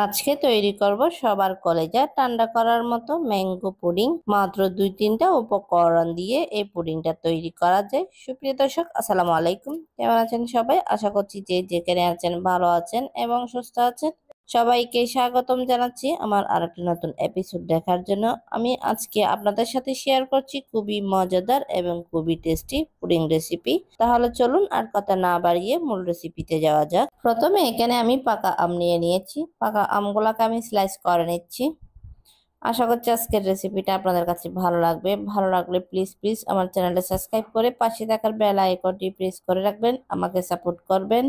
আজকে তৈরি করব সবার কলেজা ঠান্ডা করার মতো ম্যাঙ্গো পুডিং। মাত্র 2-3টা উপকরণ দিয়ে এই পুডিংটা তৈরি করা যায়। সুপ্রিয় দর্শক, আসসালামু আলাইকুম। কেমন আছেন সবাই? আশা করছি যে যেখানে আছেন ভালো আছেন এবং সুস্থ আছেন। সবাইকে স্বাগতম জানাচ্ছি আমার আরেকটি নতুন এপিসোড দেখার জন্য। আমি আজকে আপনাদের সাথে শেয়ার করছি খুবই মজাদার এবং খুবই টেস্টি পুডিং রেসিপি। তাহলে চলুন আর কথা না বাড়িয়ে মূল রেসিপিতে যাওয়া যাক। প্রথমে এখানে আমি পাকা আম নিয়ে নিয়েছি। পাকা আমগুলোকে আমি স্লাইস করে নিচ্ছি। আশা করছি আজকের রেসিপিটা আপনাদের কাছে ভালো লাগবে। ভালো লাগলে প্লিজ আমার চ্যানেলটা সাবস্ক্রাইব করে পাশে থাকার বেল আইকনটি প্রেস করে রাখবেন, আমাকে সাপোর্ট করবেন।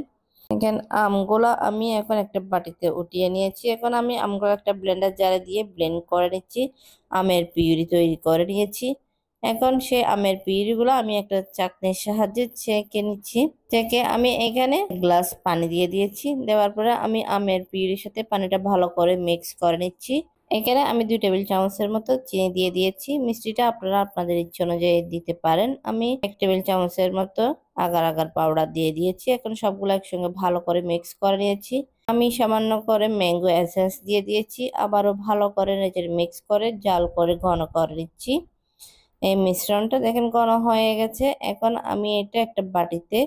এখানে আমগুলো আমি এখন একটা বাটিতে উঠিয়ে নিয়েছি। এখন আমি আমগুলো একটা ব্লেন্ডার জারে দিয়ে ব্লেন্ড করে নিচ্ছি। আমের পিউরি তৈরি করে নিয়েছি। এখন সে আমের পিউরিগুলো আমি একটা চাকনির সাহায্যে ছেঁকে নিচ্ছি। ছেঁকে আমি এখানে গ্লাস পানি দিয়ে দিয়েছি। দেওয়ার পরে আমি আমের পিউরির সাথে পানিটা ভালো করে মিক্স করে নিচ্ছি। এখানে আমি 2 টেবিল চামচের মতো চিনি দিয়ে দিয়েছি। মিষ্টিটা আপনারা আপনাদের ইচ্ছে অনুযায়ী দিতে পারেন। আমি 1 টেবিল চামচের মতো আগার আগার পাউডার দিয়ে দিয়েছি। এখন সবগুলো একসঙ্গে ভালো করে মিক্স করে নিয়েছি। আমি সামান্য করে ম্যাঙ্গো এসেন্স দিয়ে দিয়েছি। আবারও ভালো করে নেড়ে মিক্স করে জাল করে ঘন করে নিচ্ছি। এই মিশ্রণটা দেখেন ঘন হয়ে গেছে। এখন আমি এটা একটা বাটিতে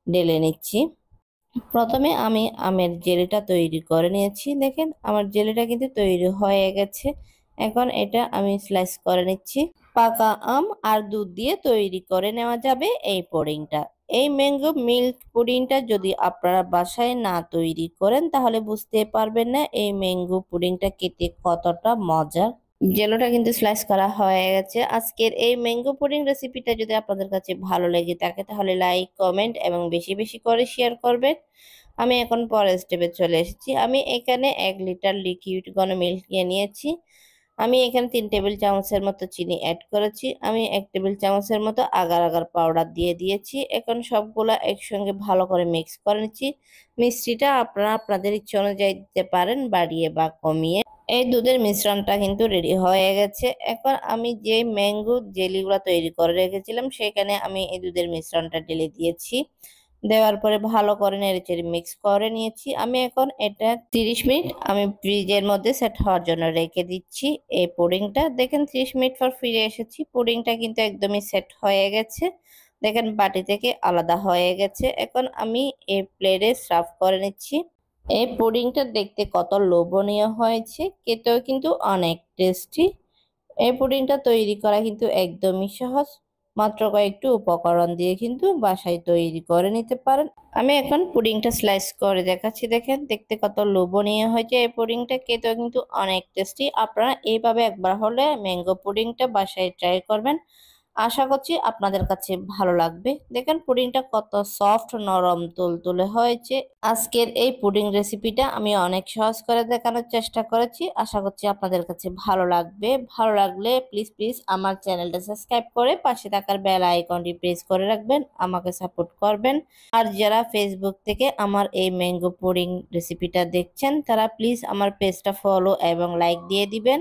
ঢেলে নিচ্ছি। প্রথমে আমি আমের জেলিটা তৈরি করে নিয়েছি। দেখেন আমার জেলিটা কিন্তু তৈরি হয়ে গেছে। এখন এটা আমি স্লাইস করে নিচ্ছি। পাকা আম আর দুধ দিয়ে তৈরি করে নেওয়া যাবে এই পুডিংটা। এই ম্যাঙ্গো মিল্ক পুডিংটা যদি আপনারা বাসায় না তৈরি করেন তাহলে বুঝতে পারবেন না এই ম্যাঙ্গো পুডিংটা খেতে কতটা মজার। জেলোটা কিন্তু স্লাইস করা হয়ে গেছে। আজকের এই ম্যাঙ্গো পুডিং রেসিপিটা যদি আপনাদের কাছে ভালো লেগে থাকে তাহলে লাইক, কমেন্ট এবং বেশি করে শেয়ার করবেন। আমি এখন পরের স্টেপে চলে এসেছি। আমি এখানে 1 লিটার লিকুইড ঘন মিল্ক নিয়েছি। আমি এখানে 3 টেবিল চামচের মতো চিনি অ্যাড করেছি। আমি 1 টেবিল চামচের মতো আগার আগার পাউডার দিয়ে দিয়েছি। এখন সবগুলা একসঙ্গে ভালো করে মিক্স করে নিচ্ছি। মিষ্টিটা আপনারা আপনাদের ইচ্ছে অনুযায়ী দিতে পারেন, বাড়িয়ে বা কমিয়ে। এই দুধের মিশ্রণটা কিন্তু রেডি হয়ে গেছে। এখন আমি যে ম্যাঙ্গো জেলিগুলো তৈরি করে রেখেছিলাম সেখানে আমি এই দুধের মিশ্রণটা ঢেলে দিয়েছি। দেওয়ার পরে ভালো করে নেড়েচেড়ে মিক্স করে নিয়েছি। আমি এখন এটা 30 মিনিট আমি ফ্রিজের মধ্যে সেট হওয়ার জন্য রেখে দিচ্ছি। এই পুডিংটা দেখেন 30 মিনিট পর ফিরে এসেছি। পুডিংটা কিন্তু একদমই সেট হয়ে গেছে। দেখেন বাটি থেকে আলাদা হয়ে গেছে। এখন আমি এই প্লেটে সার্ভ করে নিচ্ছি। এই পুডিংটা দেখতে কত লোভনীয় হয়েছে, খেতেও কিন্তু অনেক টেস্টি। এই পুডিংটা তৈরি করা কিন্তু একদমই সহজ। মাত্র কয়েকটি উপকরণ দিয়ে কিন্তু বাসায় তৈরি করে নিতে পারেন। আমি এখন পুডিংটা স্লাইস করে দেখাচ্ছি। দেখেন দেখতে কত লোভনীয় হয়েছে। এই পুডিংটা খেতেও কিন্তু অনেক টেস্টি। আপনারা এইভাবে একবার হলে ম্যাঙ্গো পুডিংটা বাসায় ট্রাই করবেন। আশা করছি আপনাদের কাছে ভালো লাগবে। দেখেন পুডিংটা কত সফট, নরম, তুলতুলে হয়েছে। আজকের এই পুডিং রেসিপিটা আমি অনেক সহজ করে দেখানোর চেষ্টা করেছি। আশা করছি আপনাদের কাছে ভালো লাগবে। ভালো লাগলে প্লিজ আমার চ্যানেলটা সাবস্ক্রাইব করে পাশে থাকার বেল আইকনটি প্রেস করে রাখবেন, আমাকে সাপোর্ট করবেন। আর যারা ফেসবুক থেকে আমার এই ম্যাঙ্গো পুডিং রেসিপিটা দেখছেন তারা প্লিজ আমার পেজটা ফলো এবং লাইক দিয়ে দিবেন।